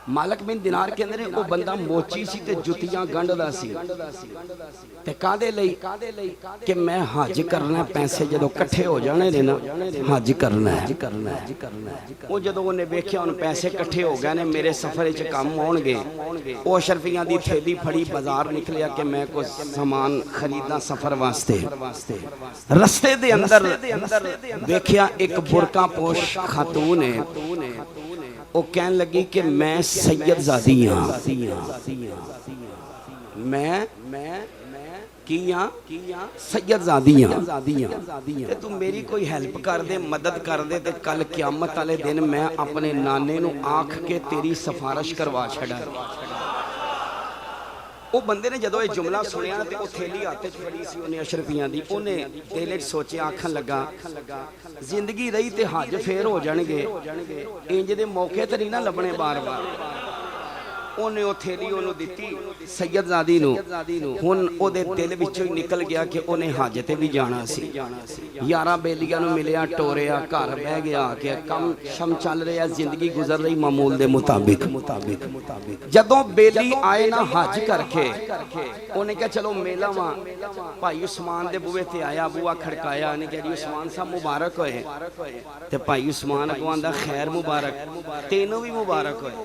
مالک بن دینار کہندے نے او بندہ موچی سی تے جتیاں گنڈدا سی تے کادے لئی کہ میں حج کرنا پیسے جدوں کٹھے ہو جانے نے نا حج کرنا ہے او جدوں اونے ویکھیا ان پیسے کٹھے ہو گئے نے میرے سفر وچ کام آن گے او اشرفیاں دی تھیلی پھڑی بازار نکلیا کہ میں کوئی سامان خریدنا سفر واسطے رستے دے اندر ویکھیا ایک برقع پوش خاتون ہے وہ کہن لگی کہ میں سید زادی ہاں میں کیاں سید زادی ہاں تے تو میری کوئی ہیلپ کر دے مدد کر دے تے کل قیامت والے دن میں اپنے نانے نو آنکھ کے تیری سفارش کروا چھڑا وہ بندے نے جدو یہ جملہ سنیا تے وہ تھیلی آتے چھڑی سی انہیں اشرفیاں دی انہیں دل سوچے آنکھن لگا زندگی رہی تے حج پھر ہو جانگے انج دے موقع تے نہیں نہ لبنے بار بار انہیں وہ تھیلی انہوں دیتی سید زادی نو ہن او دے دل وچوں ہی نکل گیا کہ انہیں حج تے بھی جانا سی یارہ بیلیاں نو ملیا ٹوریا گھر بہ گیا کہ کم شم چل رہا زندگی گزر رہی معمول دے مطابق جدوں بیلی آئے نا حج کر کے انہیں کہا چلو میلہ ماں بھائی عثمان دے بوے تے آیا بوا کھڑکایا انہیں کہا جی عثمان صاحب مبارک ہوئے تے بھائی عثمان کو آندہ خیر مبارک تینوں بھی مبارک ہوئے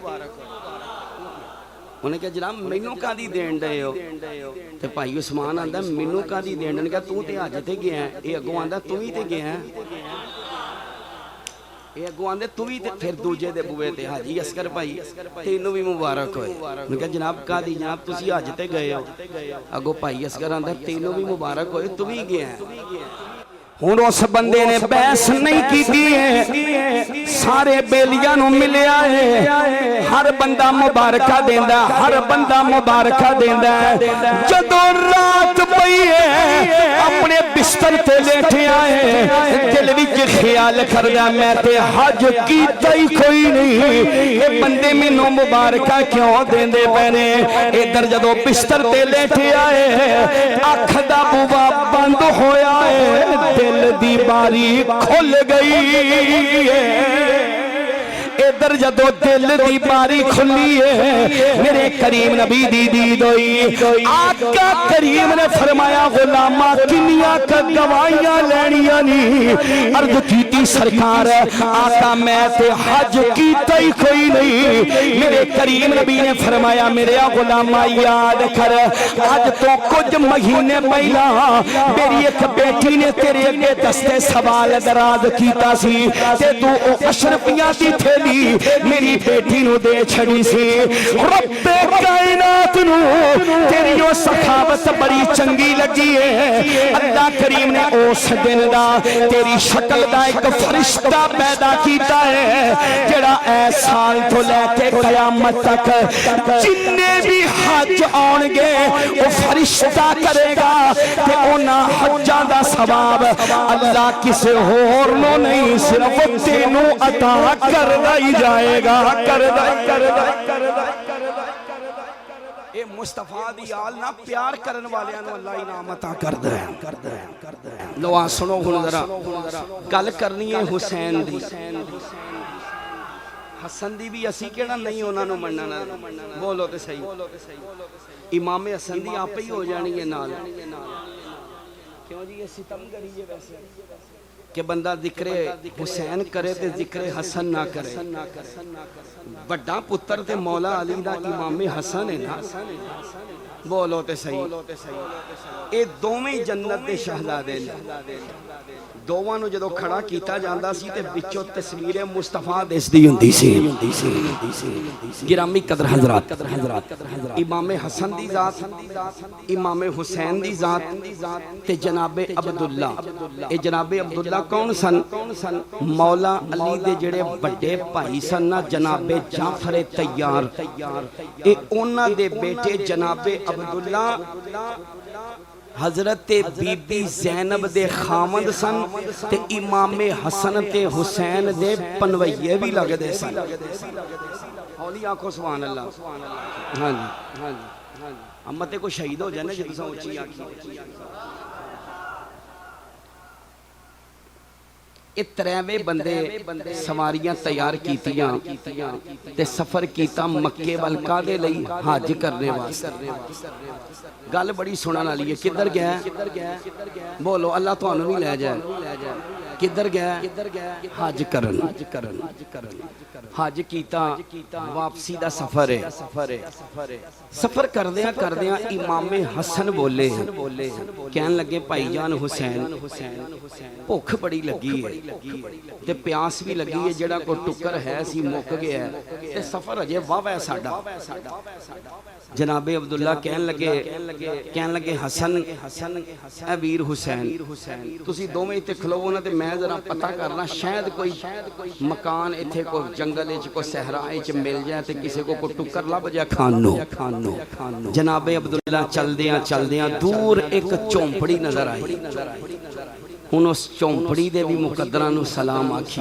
انہیں کہا جناب مینوں کا دی دین دے ہو تے بھائی عثمان آندہ مینوں کا دی دین دے کہا تو تے حج تے گیا ہے اے اگوں آندہ تو ہی تے گیا ہے اے اگوں آندے تو ہی تے پھر دوجے دے بوے تے حاجی اسکر بھائی تینوں بھی مبارک ہوئے انہیں کہا جناب کا دی جناب تسی حج تے گئے ہو اگوں بھائی اسکر آندہ تینوں بھی مبارک ہوئے تو ہی گیا ہے ہن اس بندے نے بحث نہیں کی ہے سارے بیلیاں نو ملیا ہے ہر بندہ مبارکہ دیندا ہر بندہ مبارکہ دیندا جدوں رات پئی ہے اپنے بستر تے لیٹیا ہے دل وچ خیال کردا میں تے حج کیتا ہی کوئی نہیں اے بندے مینوں مبارکہ کیوں دیندے پے نے ادھر جدوں بستر تے لیٹیا ہے اکھ دا بوا بند ہویا ہے دل دی باری کھل گئی ہے ادھر جدو دل دی باری کھلی ہے میرے کریم نبی دی دید ہوئی آقا کریم نے فرمایا غلامہ کنیا کا گوائیاں لینیاں نہیں عرض کیتی سرکار آقا میں تے حج کیتا ہی کوئی نہیں میرے کریم نبی نے فرمایا میرے غلامہ یاد کر آج تو کچھ مہینے پہلا میری ایک بیٹی نے تیرے اگے دستے سوال دراز کیتا سی تے تو اشرفیاں دی تھیلی میری بیٹی نو دے چھڑی سی رب کائنات نو تیری وہ سخاوت بڑی چنگی لگی ہے اللہ کریم نے اس دن دا تیری شکل دا ایک فرشتہ پیدا کیتا ہے جڑا اے سال تو لے کے قیامت تک جننے بھی حج آن گے وہ فرشتہ کرے گا کہ اونا حجاں دا ثواب اللہ کسے ہور نو نہیں صرف تینوں عطا کر دائی جائے گا کر اے مصطفیٰ دی آل نہ پیار کرن والے انو اللہ انعام عطا کر دے لو آ سنو ہن ذرا گل کرنی ہے حسین دی حسن دی بھی اسی کیڑا نہیں انہاں نو مننا بولو تے صحیح امام حسن دی آپ ہی ہو جانی ہے نال کیوں جی یہ ستم کری ہے ویسے کہ بندہ ذکر حسین کرے تے ذکر حسن نہ کرے بڑا پتر تے مولا علی دا امام حسن ہے نا بولو تے صحیح اے دوویں جنت دے شہزادے دوواں نو جدو کھڑا کیتا جاندا سی تے وچوں تصویر مصطفیٰ دسدی ہوندی سی گرامی قدر حضرات امام حسن دی ذات امام حسین دی ذات تے جناب عبداللہ اے جناب عبداللہ کون سن مولا علی دے جڑے بڑے بھائی سن نا جناب جعفر تیار اے انہاں دے بیٹے جناب عبداللہ حضرت بی بی زینب دے خامد سن تے امام حسن تے حسین دے پنویے بھی لگ دے سن اولی آنکھو سبحان اللہ ہاں جی امتے کو شہید ہو جانے جب سا اچھی آنکھی ਇਹ ਤਰੇਵੇਂ ਬੰਦੇ ਸਵਾਰੀਆਂ ਤਿਆਰ ਕੀਤੀਆਂ ਤੇ ਸਫ਼ਰ ਕੀਤਾ ਮੱਕੇ ਵੱਲ ਕਾਹਦੇ ਲਈ? ਹੱਜ ਕਰਨੇ ਵਾਸਤੇ। ਗੱਲ ਬੜੀ ਸੁਣਨ ਵਾਲੀ ਹੈ। ਕਿੱਧਰ ਗਿਆ? ਬੋਲੋ ਅੱਲਾ ਤੁਹਾਨੂੰ ਵੀ ਲੈ ਜਾਏ। ਕਿੱਧਰ ਗਿਆ? ਹੱਜ ਕਰਨ। ਹੱਜ ਕੀਤਾ, ਵਾਪਸੀ ਦਾ ਸਫ਼ਰ ਹੈ। ਸਫ਼ਰ ਕਰਦਿਆਂ ਕਰਦਿਆਂ ਇਮਾਮੇ ਹਸਨ ਬੋਲੇ, ਕਹਿਣ ਲੱਗੇ ਭਾਈ ਜਾਨ ਹੁਸੈਨ ਭੁੱਖ ਬੜੀ ਲੱਗੀ ਹੈ ਤੇ ਪਿਆਸ ਵੀ ਲੱਗੀ ਹੈ, ਜਿਹੜਾ ਕੋਈ ਟੁੱਕਰ ਹੈ ਸੀ ਮੁੱਕ ਗਿਆ ਤੇ ਸਫ਼ਰ ਅਜੇ ਵਾਵਾ ਹੈ ਸਾਡਾ। ਜਨਾਬੇ ਅਬਦੁੱਲਾ ਕਹਿਣ ਲੱਗੇ ਹਸਨ ਐ ਵੀਰ ਹੁਸੈਨ ਤੁਸੀਂ ਦੋਵੇਂ ਇੱਥੇ ਖਲੋਵੋ ਨਾ ਤੇ ਮੈਂ ਜ਼ਰਾ ਪਤਾ ਕਰਨਾ, ਸ਼ਾਇਦ ਕੋਈ ਮਕਾਨ ਇੱਥੇ ਕੋਈ ਜੰਗਲ ਵਿੱਚ ਕੋਈ ਸਹਿਰਾ ਵਿੱਚ ਮਿਲ ਜਾਏ ਤੇ ਕਿਸੇ ਕੋ ਕੋਈ ਟੁੱਕਰ ਲੱਭ ਜਾ ਖਾਣ ਨੂੰ। ਜਨਾਬੇ ਅਬਦੁੱਲਾ ਚਲਦਿਆਂ ਦੂਰ ਇੱਕ ਝੌਂਪੜੀ ਨਜ਼ਰ ਆਈ। ਹੁਣ ਉਸ ਝੌਂਪੜੀ ਦੇ ਵੀ ਮੁਕੱਦਰਾਂ ਨੂੰ ਸਲਾਮ ਆਖੀ।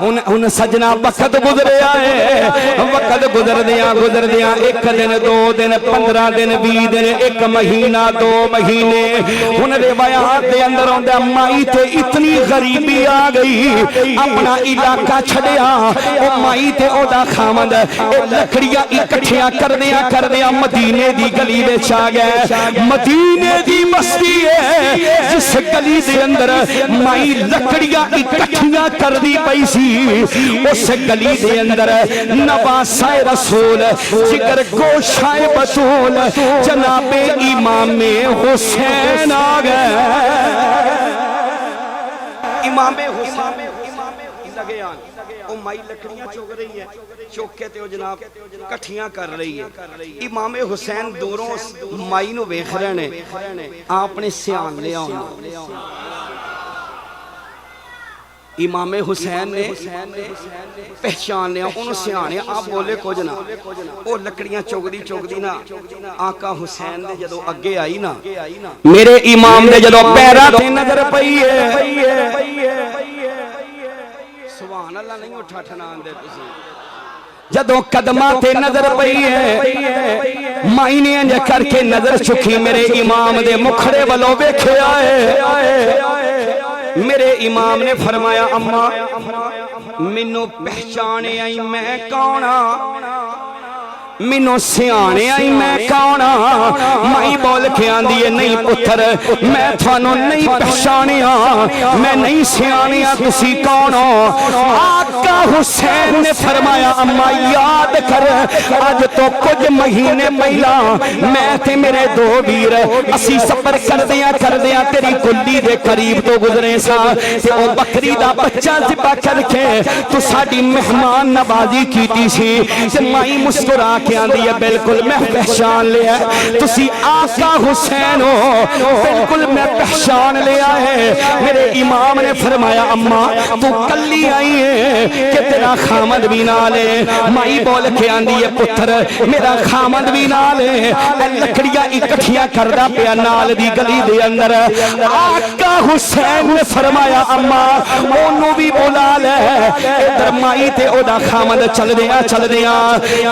ہن سجنا وقت گزریا ہے، وقت گزر دیا ایک دن 2 دن 15 دن 20 دن 1 مہینہ 2 مہینے، ہن روایات دے اندر آندا مائی تے اتنی غریبی آ گئی اپنا علاقہ چھڈیا، او مائی تے او دا خامد او لکڑیاں اکٹھیاں کردیاں مدینے دی گلی وچ آ گئے، مدینے دی بستی ہے جس گلی دے اندر مائی لکڑیاں اکٹھیاں کردی پئی سی، اس گلی دے اندر نواسائے رسول جگر گوشائے بطول جناب امام حسین آ گئے، امام حسین لگے آن، او مائی لکڑیاں چوک رہی ہے، چوکے تے او جناب کٹھیاں کر رہی ہے، امام حسین دوروں مائی نو ویکھ رہے نے، آپ نے سیان لے آن، امام حسین نے پہچان لیا، انہوں سیانے آپ بولے کچھ نہ، وہ لکڑیاں چوک دی نا، آقا حسین دے جدو اگے آئی نا، میرے امام دے جدو پیرا تے نظر پئی ہے، سبحان اللہ نہیں اٹھا ٹھنان دے تسی، جدو قدمہ تے نظر پئی ہے، مائی نے انجا کر کے نظر چکی میرے امام دے مکھڑے والوں بیکھے آئے، میرے امام نے فرمایا اماں منو پہچانے آئی میں کونا، منو سیانے آئی میں کونا، مائی بول کے آن دیئے نہیں پتھر میں تھانو نہیں پہچانیا، میں نہیں سیانیا کسی کونا، آقا حسین نے فرمایا اماں یاد کر آج تو کچھ مہینے پہلا میں تے میرے 2 ویر اسی سفر کر دیا تیری کلی دے قریب تو گزرے سا، تے او بکری دا بچہ ذبح کر کے تو ساڑی مہمان نوازی کیتی سی، تے مائی مسکرا کے آن دی ہے بالکل میں پہچان لیا ہے، تسی آقا حسین ہو، بالکل میں پہچان لیا ہے، میرے امام نے فرمایا اماں تو کلی آئی ہے کہ تیرا خامد بھی نہ لے، مائی بول کے آن دی ہے پتھر میرا خامد بھی نہ لے، لکڑیاں اکٹھیاں کردہ پیا نال دی گلی دے اندر، آقا حسین نے فرمایا اماں انہوں بھی بولا لے، ادھر مائی تے او دا خامد چل دیا،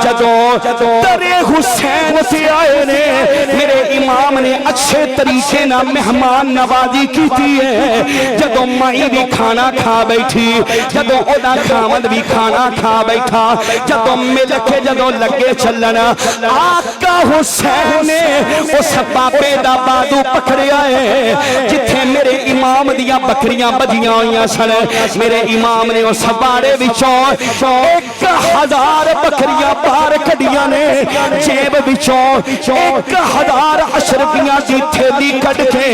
جدو درے حسین سے آئے نے میرے امام نے اچھے طریقے نہ مہمان نوازی کی تھی ہے، جدو مائی بھی کھانا کھا بیٹھی، جدو او دا خامد بھی کھانا کھا بیٹھا، جدو مل کے جدو لگے چلنا، آقا حسین نے اس پاپے دا بادو پکڑیا ہے جتھے میرے امام دیا بکریاں بجیاں ہوئیاں سن، میرے امام نے اس باڑے بچوں 1000 بکریاں باہر کھڑیاں نے، جیب بچوں 1000 اشرفیاں دی تھیلی کٹ کے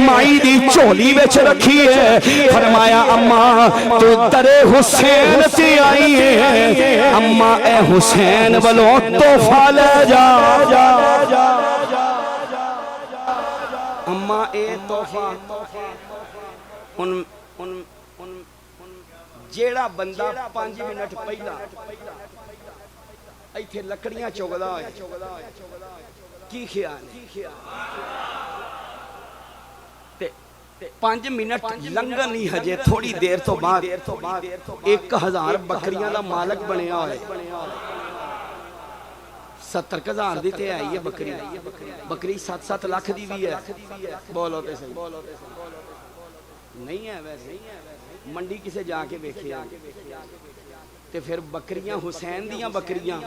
مائی دی چولی وچ رکھی ہے، فرمایا اماں تو درے حسین سے آئی ہے، اماں اے حسین والوں تحفہ لے جا، اماں اے تحفہ، جیڑا بندہ 5 منٹ پہلا ایتھے لکڑیاں چوگدا ہے کی خیال ہے، 5 منٹ لنگن نہیں ہجے تھوڑی دیر تو بعد 1000 بکریاں دا مالک بنے آئے، 70,000 دیتے آئی ہے بکری 7-7 لاکھ دی بھی ہے، بولو تے صحیح نہیں ہے، ویسے منڈی کسے جا کے بیکھے تے پھر بکریاں حسین دیاں بکریاں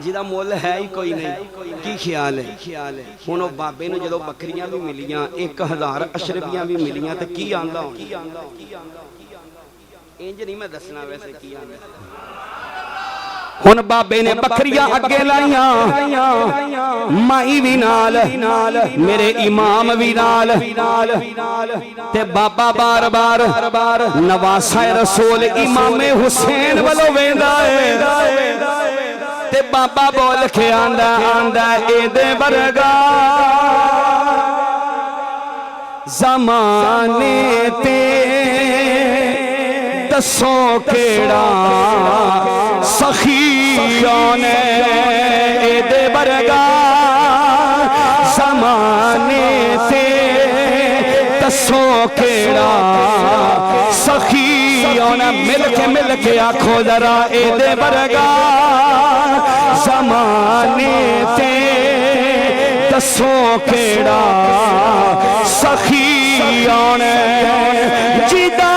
جیدہ مول ہے ہی کوئی نہیں، کی خیال ہے، انہوں بابے نے جدو بکریاں بھی ملیاں 1000 اشرفیاں بھی ملیاں تے کی آندہ ہوں، انج نہیں میں دسنا ویسے کی آندہ، ہن بابے نے بکریاں اگے لائیاں، مائی بھی نال میرے امام بھی نال، تے بابا بار بار نواسہ رسول امام حسین والو ویندا ہے، تے بابا بول کے آندا اے دے برگا زمانے تے دسو کیڑا سخیوں نے اے دے برگا زمانے تے دسو کیڑا سخی ہونا مل کے آکھو ذرا اے دے ورگا زمانے تے دسو کیڑا سخی آنے جدا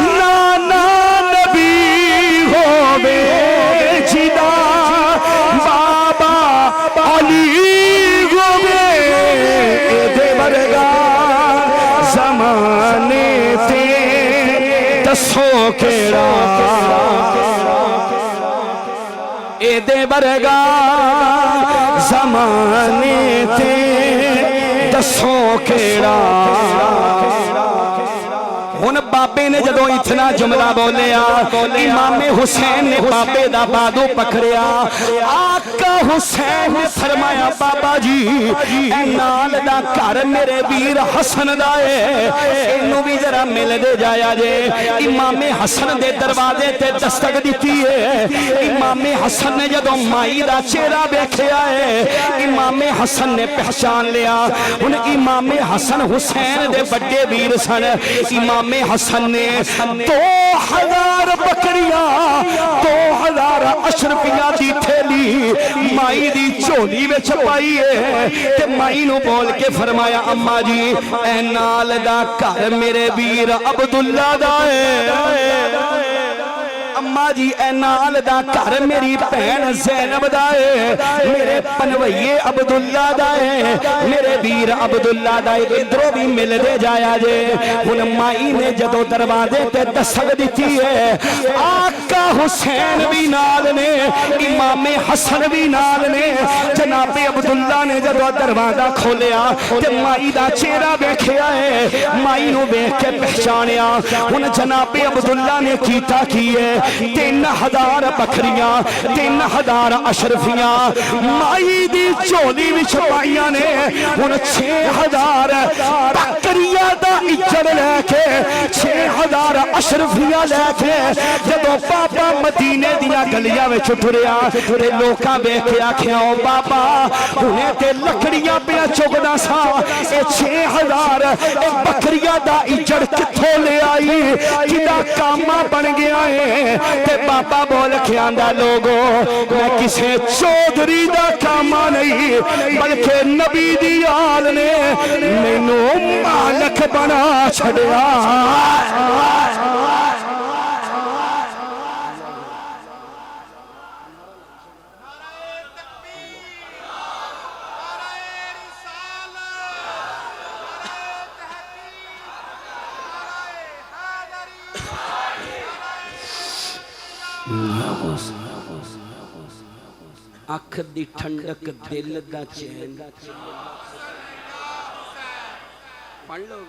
نانا نبی ہووے جدا بابا علی ہووے اے دے ورگا زمانے تے دسو کیڑا اے دے ورگا زمانے تے دسو کیڑا ہن بابے نے جدو اتنا جملہ بولیا امام حسین نے بابے دا بادو پکڑیا آقا حسین نے فرمایا بابا جی اے نال دا گھر میرے ویر حسن دا ہے اینو بھی ذرا مل دے جایا جے امام حسن دے دروازے تے دستک دیتی ہے امام حسن نے جدو مائی دا چہرہ ویکھیا ہے امام حسن نے پہچان لیا ہن امام حسن حسین دے بڑے ویر سن امام حسن نے 2000 بکریاں 2000 اشرفیاں دی تھیلی مائی دی چولی وچ پائی ہے تے مائی نو بول کے فرمایا اماں جی اے نال دا گھر میرے ویر عبداللہ دا ہے اماں جی اے نال دا گھر میری بہن زینب دا ہے میرے پنوئیے عبداللہ دا ہے میرے ویر عبداللہ دا ہے ادھروں بھی مل دے جایا جے ہن مائی نے جدو دروازے تے دستک دیتی ہے آقا حسین بھی نال نے امام حسن بھی نال نے جناب عبداللہ نے جدو دروازہ کھولیا تے مائی دا چہرہ ویکھیا ہے مائی نو ویکھ کے پہچانیا ہن جناب عبداللہ نے کیتا کی ہے 3000 بکریاں 3000 اشرفیاں مائی دی چولی وچ پائیاں نے ہن 6000 بکریاں دا اجڑ لے کے 6000 اشرفیاں لے کے جدو بابا مدینے دیا گلیاں وچ ٹریا تے لوکاں ویکھ کے آکھیا او بابا ہنے تے لکڑیاں پیا چگدا سا اے 6000 بکریاں دا اجڑ کتھوں لے آئی کدا کاما بن گیا ہے تے بابا بول کے آندا لوگو میں کسے چودھری دا کاما نہیں بلکہ نبی دی آل نے مینوں مالک بنا چھڑیا اکھ دی ٹھنڈک دل دا چین پڑھ لو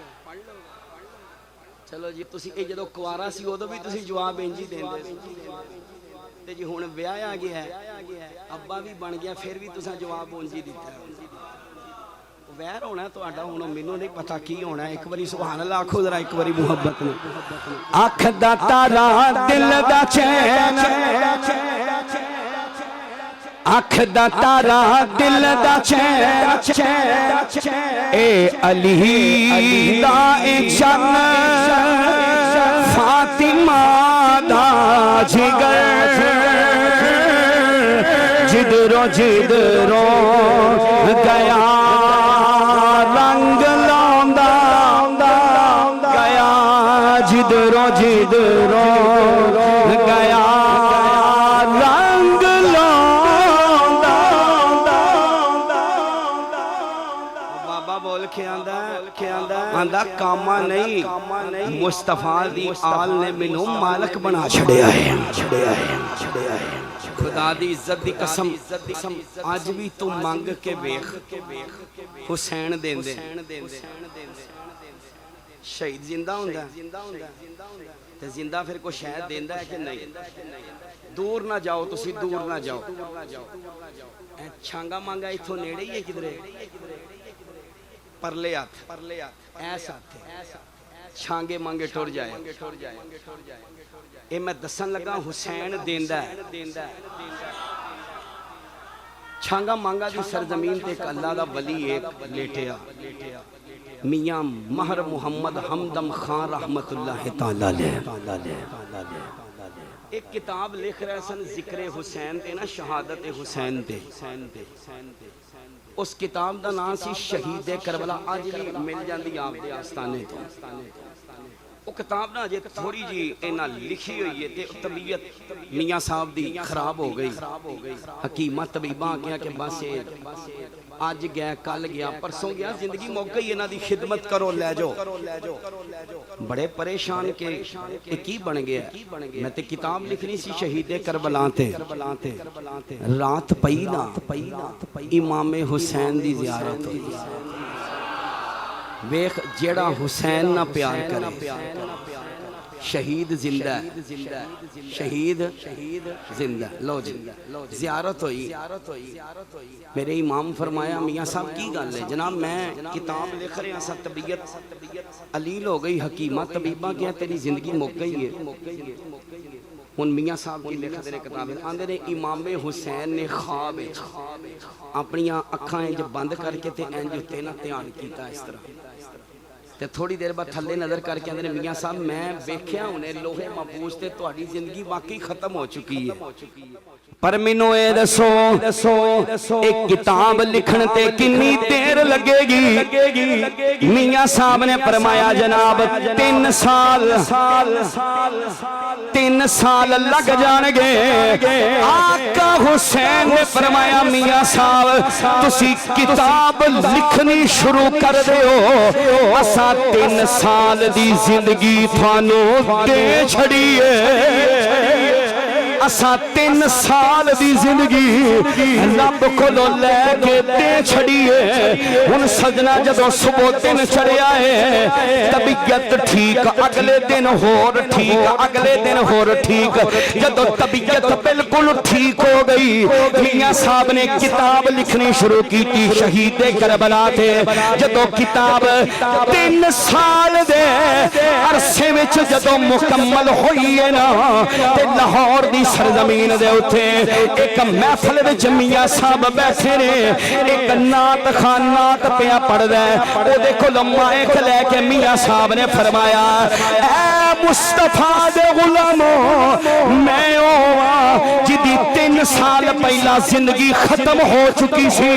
چلو جی تسی اے جدو کوارا سی ادو بھی تسی جواب انجی دیندے تے جی ہن ویاہ آ گیا ہے ابا بھی بن گیا پھر بھی تساں جواب انجی دیتا ہے ویر ہونا ہے تو آڈا ہونا مینوں نہیں پتا کی ہونا ہے ایک باری سبحان اللہ آکھو ذرا ایک باری محبت میں آنکھ دا تارا دل دا چین آنکھ دا تارا دل دا چین اے علی دا اے چن فاطمہ دا جگر جدرو گیا رنگ لوندا گیا جدرو گیا رنگ لوندا بابا بول کے آندا کاما نہیں مصطفیٰ دی آل نے مینوں مالک بنا چھڑیا ہے خدا دی عزت دی قسم آج بھی تو مانگ کے ویکھ حسین دیندے شہید زندہ ہوندا تے زندہ پھر کوئی شہید دیندا ہے کہ نہیں دور نہ جاؤ تسی دور نہ جاؤ چھانگا مانگا ایتھوں نیڑے ہی ہے کدھرے پرلے ہاتھ ایسا چھانگے مانگے ٹر جائے اے میں دسن لگا حسین دیندا ہے چھانگا مانگا دی سرزمین تے ایک اللہ دا ولی ایک لیٹیا میاں مہر محمد ہمدم خان رحمت اللہ تعالی علیہ ایک کتاب لکھ رہے سن ذکر حسین تے نا شہادت حسین تے اس کتاب دا نام سی شہید کربلا آج بھی مل جاندی آپ دے آستانے تو وہ کتاب نا جے تھوڑی جی اینا لکھی ہوئی ہے تے طبیعت میاں صاحب دی خراب ہو گئی حکیمہ طبیبہ کیا کہ بس آج گیا کل گیا پرسوں گیا زندگی موقع گئی اینا دی خدمت کرو لے جو بڑے پریشان کے کی بن گیا میں تے کتاب لکھنی سی شہید کربلا تے رات پئینا امام حسین دی زیارت ہوئی ویخ جیڑا حسین نہ پیار کرے شہید زندہ شہید زندہ لو جی زیارت ہوئی میرے امام فرمایا میاں صاحب کی گل ہے جناب میں کتاب لکھ رہے ہیں سا طبیعت علیل ہو گئی حکیمہ طبیبہ کیا تیری زندگی مک گئی ہے ان میاں صاحب کی لکھ دینے کتاب آندے نے امام حسین نے خواب اپنی اکھائیں جب بند کر کے تے اینج ہوتے نا تیان کیتا اس طرح تے تھوڑی دیر بعد تھلے نظر کر کے اندر میاں صاحب میں بیکھیا انہیں لوہے محفوظ تے تہاڈی زندگی واقعی ختم ہو چکی ہے پر مینوں اے دسو ایک کتاب لکھن تے کنی دیر لگے گی میاں صاحب نے فرمایا جناب 3 سال لگ جان گے آقا حسین نے فرمایا میاں صاحب تسی کتاب لکھنی شروع کر دیو اسا 3 سال دی زندگی تھانوں دے چھڑی ہے اسا 3 سال دی زندگی رب کو لے کے دے چھڑیے ان سجنہ جدو صبح دن چڑھیا ہے طبیعت ٹھیک اگلے دن ہور ٹھیک اگلے دن ہور ٹھیک جدو طبیعت بالکل ٹھیک ہو گئی میاں صاحب نے کتاب لکھنی شروع کی تھی شہید کربلا تھے جدو کتاب 3 سال دے عرصے وچ جدو مکمل ہوئی ہے نا تے لاہور دی سرزمین دے اٹھے ایک محفل وچ میاں صاحب بیٹھے نے ایک نعت خان نعت پیا پڑھ دے او دیکھو مائک لے کے میاں صاحب نے فرمایا اے مصطفیٰ دے غلاموں میں ہوا جدی 3 سال پہلا زندگی ختم ہو چکی سی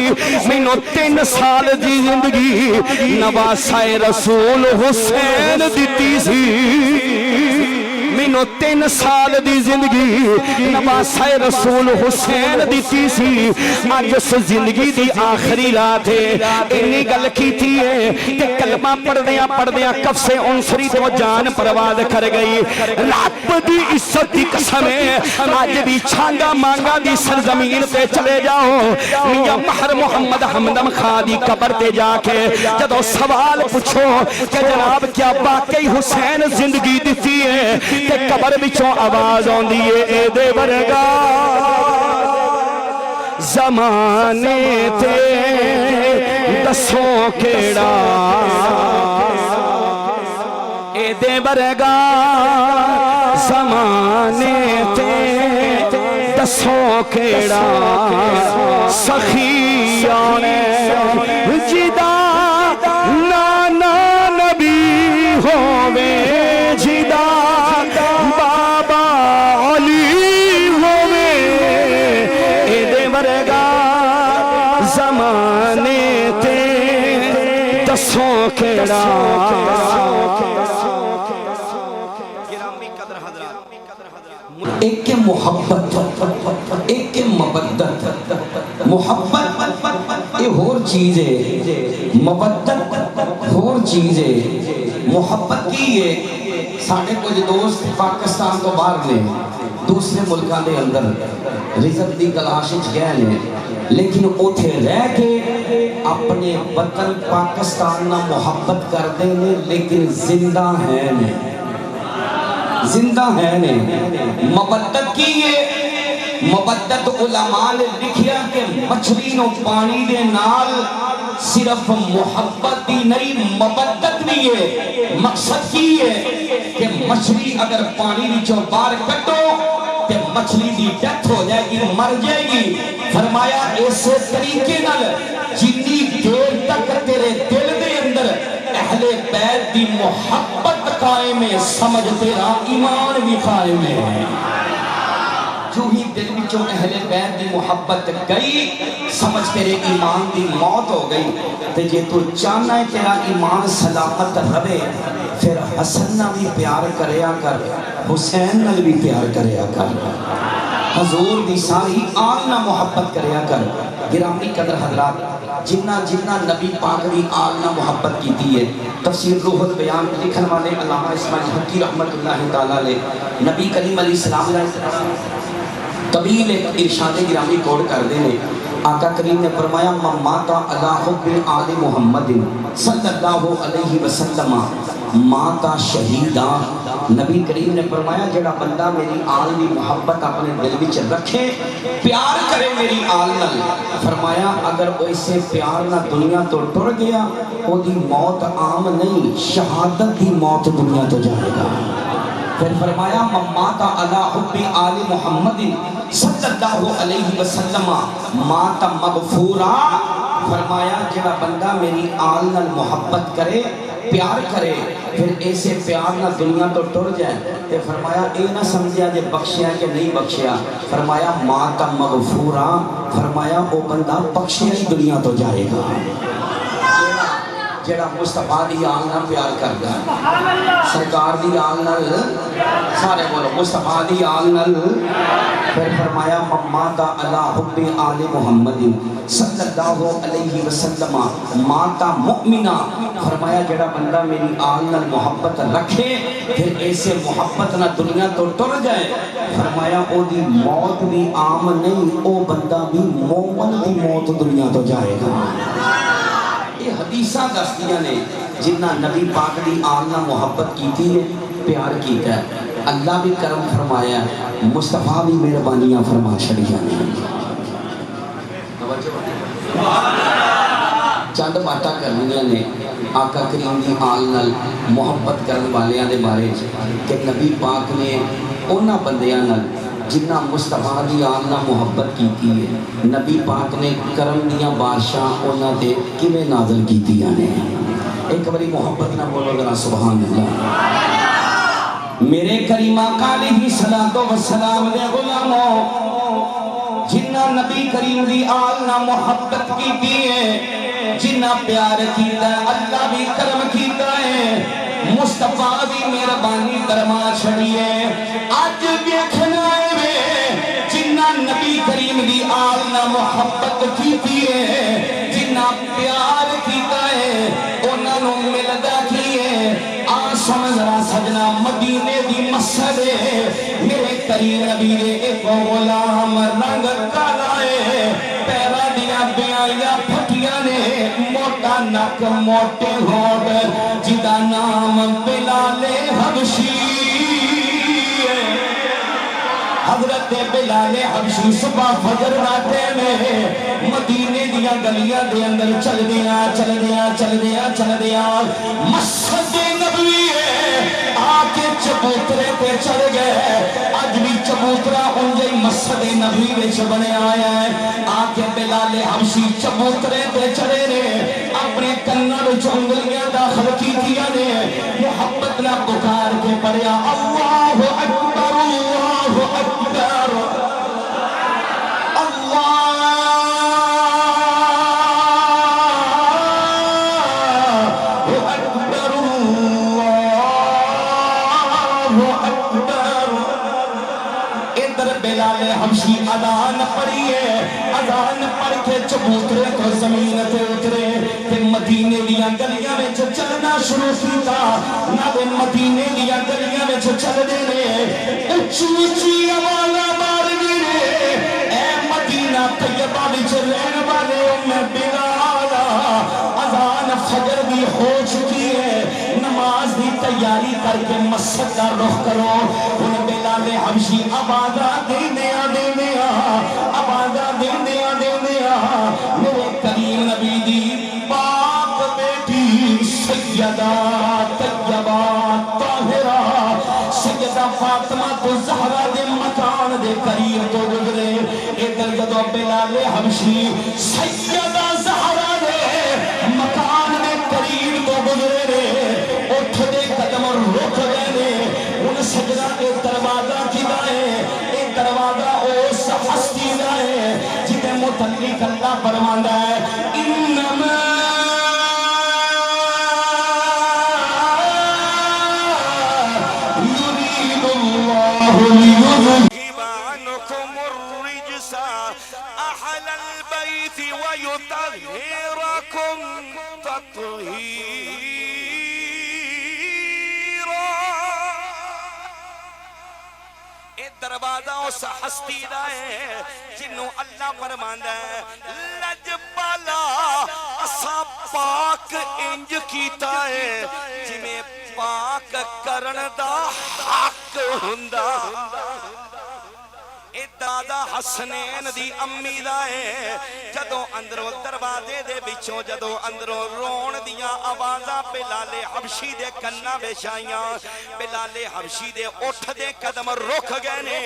مینوں 3 سال دی زندگی نواسائے رسول حسین دیتی سی مینوں 3 سال دی زندگی نواسائے رسول حسین دیتی سی آج اس زندگی دی آخری رات ہے انہی گل کیتی ہے کہ کلمہ پڑھ دیا کف سے انصری تو جان پرواز کر گئی رب دی عزت دی قسم ہے آج بھی چھانگا مانگا دی سرزمین پہ چلے جاؤ میاں مہر محمد ہمدم خان دی قبر تے جا کے جدو سوال پوچھو کہ جناب کیا باقی حسین زندگی دیتی ہے کہ قبر بچوں آواز آن دیئے اے دے ورگا زمانے تے دسوں کیڑا اے دے ورگا زمانے تے دسوں کیڑا سخیوں نے جدا نانا نبی ہووے جدا بابا علی ہووے اے دے ورگا زمانے تے دسوں کیڑا ایک محبت ایک مبدت محبت یہ اور چیز ہے مبدت اور چیز ہے محبت کی ہے ساڑھے کچھ دوست پاکستان تو باہر نے دوسرے ملکان دے اندر رزق دی کلاشش گئے نے لیکن اوتھے رہ کے اپنے وطن پاکستان نہ محبت کر دیں نے لیکن زندہ ہیں نے زندہ ہے نے مبدت کی یہ مبدت علماء نے لکھیا کہ مچھلی نو پانی دے نال صرف محبت دی نہیں مبدت بھی ہے مقصد کی ہے کہ مچھلی اگر پانی وچوں باہر کٹو تے مچھلی دی ڈیتھ ہو جائے گی مر جائے گی فرمایا ایسے طریقے نال جتنی دیر تک تیرے دل دے اندر بیت دی محبت قائم ہے، سمجھ تیرا ایمان بھی قائم ہے۔ جو ہی دل وچوں اہل بیت دی محبت گئی، سمجھ تیرے ایمان دی موت ہو گئی۔ تے جے تو چاہنا ہے تیرا ایمان سلامت رہے، پھر حسن نہ بھی پیار کریا کر، حسین نال بھی پیار کریا کر، حضور دی ساری آل نہ محبت کریا کر۔ گرامی قدر حضرات، جنہ نبی پاک دی آل نہ محبت کیتی ہے، تفسیر روح البیان لکھن والے علامہ اسماعیل حقی رحمت اللہ تعالیٰ علیہ، نبی کریم علیہ السلام طویل ایک ارشاد گرامی کوڈ کر دینے۔ آقا کریم نے فرمایا ماتا علی حب آل محمد صلی اللہ علیہ وسلم ماتا شہیدہ۔ نبی کریم نے فرمایا جڑا بندہ میری آل دی محبت اپنے دل وچ رکھے، پیار کرے میری آل نال، فرمایا اگر وہ اسے پیار نہ دنیا تو ٹر گیا، وہ دی موت عام نہیں، شہادت دی موت دنیا تو جائے گا۔ پھر فرمایا ماتا علی حب آل محمد صلی اللہ علیہ وسلم ماتا مغفورا، فرمایا جڑا بندہ میری آل نال محبت کرے، پیار کرے، پھر ایسے پیار نہ دنیا تو ٹر جائے، تے فرمایا اے نہ سمجھیا جے بخشیا کہ نہیں بخشیا، فرمایا ماتا مغفورا، فرمایا وہ بندہ بخشیا ہی دنیا تو جائے گا۔ جڑا مصطفیٰ دی آل نال پیار کردا ہے، سرکار دی آل نال، سارے بولو مصطفیٰ دی آل نال، پھر فرمایا ماتا علی حب آل محمد صلی اللہ علیہ وسلم ماتا مؤمنہ، فرمایا جڑا بندہ میری آل نال محبت رکھے، پھر ایسے محبت نہ دنیا تو ٹر جائے، فرمایا او دی موت بھی عام نہیں، او بندہ بھی مومن دی موت دنیا تو جائے گا۔ یہ حدیثہ دستیاں نے جنہ نبی پاک دی آل نہ محبت کیتی ہے، پیار کیتا ہے، اللہ بھی کرم فرمایا ہے، مصطفیٰ بھی مہربانیاں فرما چھڑیاں نے۔ چند باتاں کرنیاں نے آقا کریم دی آل نال محبت کرن والیاں دے بارے کہ نبی پاک نے اونا بندیاں نال جنہ مصطفیٰ دی آل نہ محبت کیتی ہے، نبی پاک نے کرم دیاں بادشاہ اونا دے کیویں نازل کیتیاں نے۔ ایک بڑی محبت نہ بولو ذرا سبحان اللہ۔ میرے کریم آقا علیہ السلام دے غلاموں، جنہ نبی کریم دی آل نہ محبت کیتی ہے، جنہ پیار کیتا ہے، اللہ بھی کرم کیتا ہے، مصطفیٰ بھی مہربانی کرما چھڑیے۔ آج دیکھنا ہے جنہ نبی کریم دی آل نہ محبت کیتی ہے، جنہ پیار کیتا ہے، انہاں نوں ملدا کی ہے۔ سن ذرا سجنا مدینے دی مسجد میرے کریم نبی دے ایک غلام رنگ کالا ہے، پیرا دیا بیایا پھٹیاں نے، موٹا نک موٹے ہونٹ، جدا نام بلال حبشی ہے۔ حضرت بلال حبشی صبح فجر راتے میں مدینے دیا گلیاں دے اندر چل دیا مسجد نبوی ہے، آکے چبوترے پہ چڑھ گئے۔ آج بھی چبوترا انجھے مسجد نبوی وچ بنے آیا ہے، آکے بلال حبشی چبوترے پہ چڑھے نے، اپنے کنہ وچ انگلیاں داخل کی دیا نے، محبت نہ پکار کے پڑھیا اللہ اکبر اللہ اکبر حبشی اذان پڑھیے، اذان پڑھ کے چبوترے تو زمین تے اترے، تے مدینے دیا گلیاں میں چلنا شروع کیتا، نہ دے مدینے دیا گلیاں میں چل دینے، اچھی اچھی آوازاں مار گئے، اے مدینہ طیبہ وچ رہن والے میں بلالا، اذان فجر بھی ہو چکی ہے، نماز دی تیاری کر کے مسجد کا رخ کرو۔ ان بلال حبشی آوازاں میرے کریم نبی دی پاک بیٹی سیدہ طیبہ طاہرہ سیدہ فاطمہ تو زہرہ دے مکان دے قریب تو گزرے۔ ادھر جدو بلال حبشی سیدہ زہرہ دے مکان دے قریب تو گزرے، او اللہ فرماندا ہے انما یرید اللہ لیذهب عنکم الرجس اهل البیت ویطہرکم تطہیرا. دروازہ اس ہستی دا ہے جنوں اللہ فرماندا ہے لجبالا اساں پاک انج کیتا ہے جویں پاک کرن دا حق ہوندا. اے دادا حسنین دی امی دا ہے جدوں اندروں دروازے دے وچوں جدوں اندروں رون دیاں آوازاں بلال حبشی دے کناں وچ آئیاں. بلال حبشی دے اٹھ دے قدم رک گئے نے.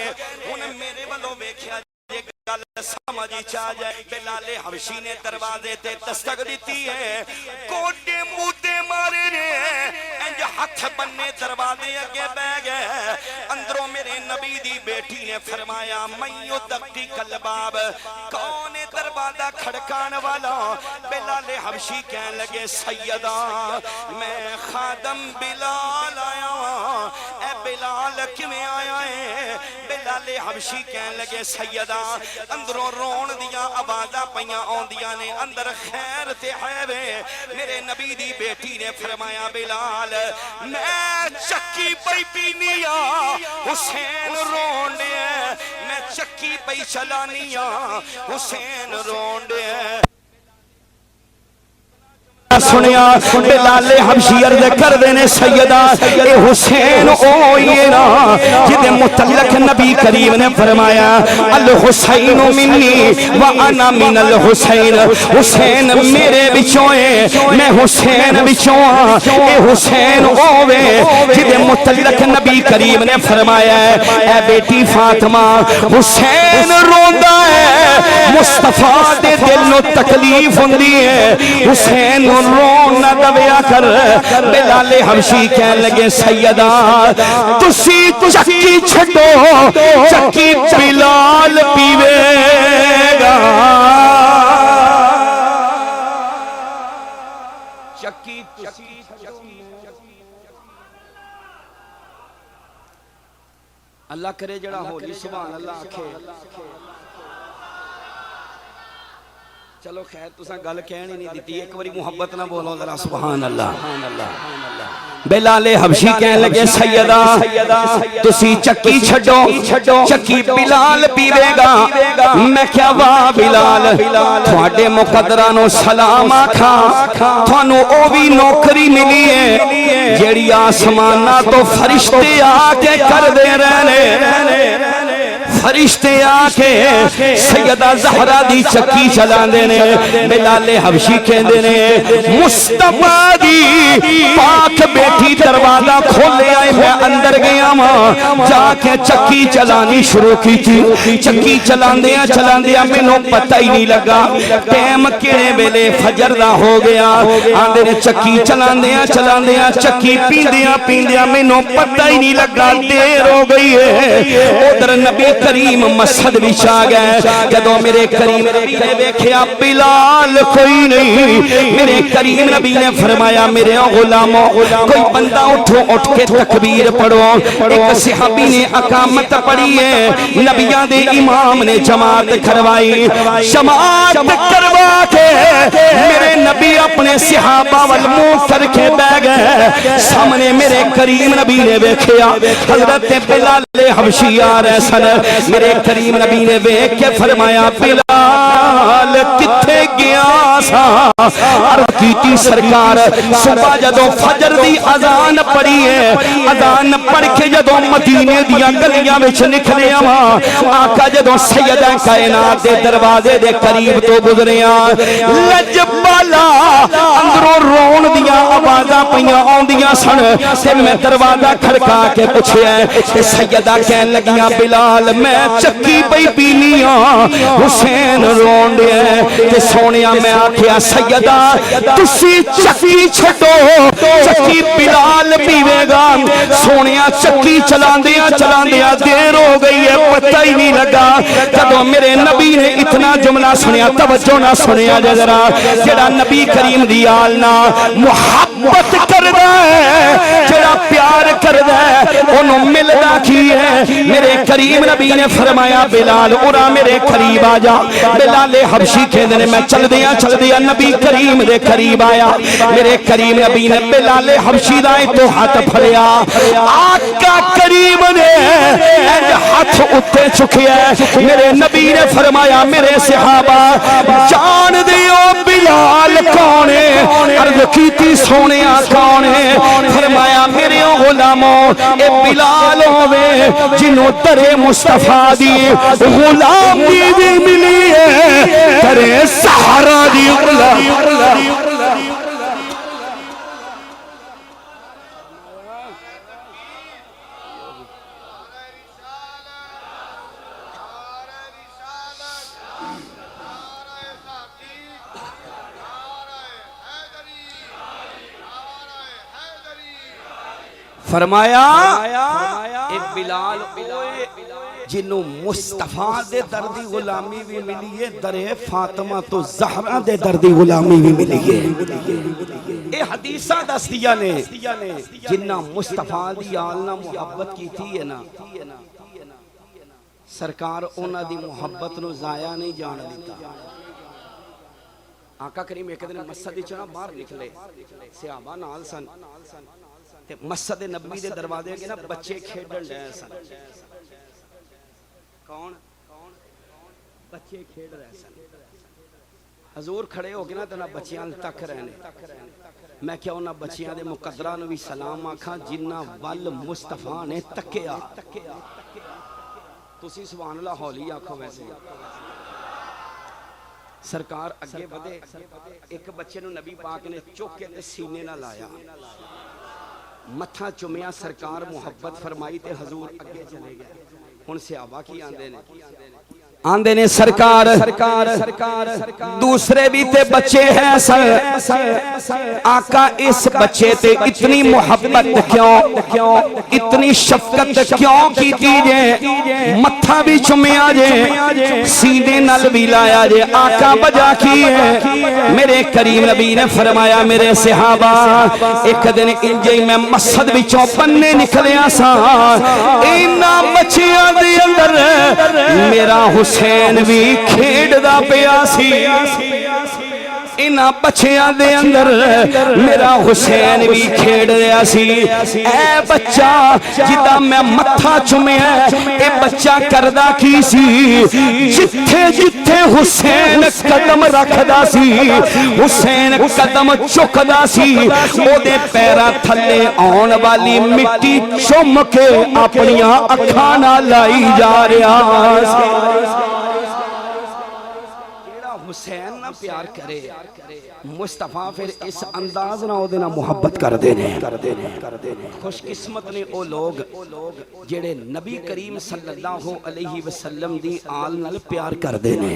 ہن میرے والوں ویکھیا جے گل سمجھ چا جائے. بلال حبشی نے دروازے تے دستک دیتی ہے کوڈے موتے مارے نے انج ہاتھ بننے دروازے اگے بہ گئے. اندروں میرے نبی دی بیٹی نے فرمایا من یدقق الباب کون دروازہ کھڑکان والا. بلال حبشی کہنے لگے سیدہ میں خادم بلال آیا ہوں. اے بلال کیویں آیا ہے؟ بلال حبشی کہنے لگے سیدہ اندروں رون دیاں آوازاں پیاں آندیاں نے اندر خیر تے ہے وے. میرے نبی دی بیٹی نے فرمایا بلال میں چکی پئی پینی حسین رون دے میں چکی پئی چلانی حسین رون دے. سنیا بلال حبشی عرض کر دینے سیدہ اے حسین اوئیے نا جدے متعلق نبی کریم نے فرمایا الحسین منی وانا من الحسین. حسین میرے بچوئے میں حسین بچوئے. اے حسین اوے جدے متعلق نبی کریم نے فرمایا اے بیٹی فاطمہ حسین روندا ہے مصطفیٰ دے دل نو تکلیف ہوندی ہے حسین رون نہ دویا کر. بلال حبشی کہنے لگے سیدہ تسی چکی چھڑو چکی بلال پیوے گا. چکی اللہ کرے جڑا ہولی سبحان اللہ آکھے. چلو خیر تساں گل کہنی نہیں دیتی ایک باری محبت نہ بولو ذرا سبحان اللہ. بلال حبشی کہنے لگے سیدہ تسی چکی چھڑو چکی بلال پیوے گا. میں کیا واہ بلال تھوڑے مقدرانو سلام آکھا تھانو او بھی نوکری ملی ہے جیڑی آسمانہ تو فرشتے آکے کر دے رہنے. فرشتے آکے سیدہ زہرا دی چکی چلان دینے. بلال حبشی کہن دینے مصطفیٰ دی پاک بیٹی دروازہ کھولے آئے میں اندر گیا ماں جا کے چکی چلانی شروع کی تھی. چکی چلان دیا میں نو پتہ ہی نہیں لگا ٹیم کیڑے بیلے فجر دا ہو گیا. آندے نے چکی چلان دیا چکی پیندیا میں نو پتہ ہی نہیں لگا دیر ہو گئی ہے. ادھر نبی کریم مسجد وچ آ گئے. جدوں میرے کریم نبی نے دیکھیا بلال کوئی نہیں میرے کریم نبی نے فرمایا میرے غلاموں کوئی بندہ اٹھو اٹھ کے تکبیر پڑھو. ایک صحابی نے اقامت پڑھی ہے نبیوں دے امام نے جماعت کروائی. جماعت کروا کے میرے نبی اپنے صحابہ وال منہ کر کے بیٹھ گئے. سامنے میرے کریم نبی نے دیکھیا حضرت بلال حبشی آ رہے سن. میرے کریم نبی نے دیکھ کے فرمایا بلال کتھے گیا سا. عرض کیتی سرکار صبح جدوں فجر دی اذان پڑھی ہے اذان پڑھ کے جدوں مدینے دیاں گلیاں وچ نکلے آواں آقا جدوں سیدہ کائنات دے دروازے دے قریب تو گزرے لجبالا اندروں رون دیاں آواز آوازاں پیاں آندیاں سن تے میں دروازہ کھڑکا کے پوچھیا تے سیدہ کہن لگیاں بلال میں چکی پئی پینی ہاں حسین رون دیا تے سونیا میں آکھیا سیدہ تسی چکی چھٹو چکی بلال پیوے گا سونیا چکی چلاندیاں دیر ہو گئی ہے پتہ ہی نہیں لگا جدوں میرے نبی نے اتنا جملہ سنیا توجہ نہ سنیا ذرا جڑا نبی کریم دی آل نہ محبت کردا ہے جڑا پیار کردا ہے انہوں ملدا کی ہے میرے کریم نبی نے فرمایا بلال اورا میرے قریب آ جا بلال حبشی کہندے نے میں چل دیا نبی کریم دے قریب آیا میرے کریم نبی نے بلال حبشی دا تو ہاتھ پھڑیا آقا کریم نے ہاتھ اٹھے چکیا میرے نبی نے فرمایا میرے صحابہ جان دیو بلال کون ہے عرض کیتی سونیا کون ہے فرمایا میرے غلاموں اے بلال ہوئے جنہوں ترے مصطفیٰ دی غلامی دی ملی ہے ترے سہارا دی غلامی فرمایا اے بلال اوئے جنوں مصطفیٰ دے دردی غلامی بھی ملی ہے درے فاطمہ تو زہرہ دے دردی غلامی بھی ملی ہے اے حدیثہ دستیہ نے جنہ مصطفیٰ دی آلنا محبت کی تھی ہے نا سرکار اونا دی محبت نو ضائع نہیں جان دیتا آقا کریم ایک دن مسجد چنا باہر نکلے صحابہ نال سن مسجد نبی دے دروازے کے نا بچے کھیڈن رہے سن کون بچے کھیڈ رہے سن حضور کھڑے ہو کے نا تو نا بچیاں تک رہنے میں کیا انہاں بچیاں دے مقدرہ نو بھی سلام آکھاں جنہ وال مصطفیٰ نے تکیا تسی سبحان اللہ ہولی آکھو ویسے سرکار اگے بدے ایک بچے نو نبی پاک نے چوکے تے سینے نہ لایا متھا چمیا سرکار محبت فرمائی تے حضور اگے چلے گئے ہن صحابہ کی آندے نے سرکار دوسرے بھی تے بچے ہیں آقا اس بچے تے اتنی محبت کیوں اتنی شفقت کیوں کی جے متھا بھی چمیا جے سینے نل بھی لایا جے آقا بجا کی ہے میرے کریم نبی نے فرمایا میرے صحابہ ایک دن انجے میں مسجد وچوں پنے نکلیا سا اینا بچیاں دے اندر میرا حسین بھی کھیڑ دا پیاسی انہاں بچیاں دے اندر میرا حسین بھی کھیڑ رہا سی اے بچہ جدا میں متھا چمیا اے بچہ کردہ کی سی جتھے حسین قدم رکھدا سی حسین قدم چکدا سی او دے پیرا تھلے آن والی مٹی چم کے اپنیاں اکھاں نال لائی جا رہا سی حسین نہ پیار کرے مصطفیٰ پھر اس انداز نہ ہو دینا محبت کر دینے خوش قسمت نے او لوگ جڑے نبی کریم صلی اللہ علیہ وسلم دی آل نال پیار کر دینے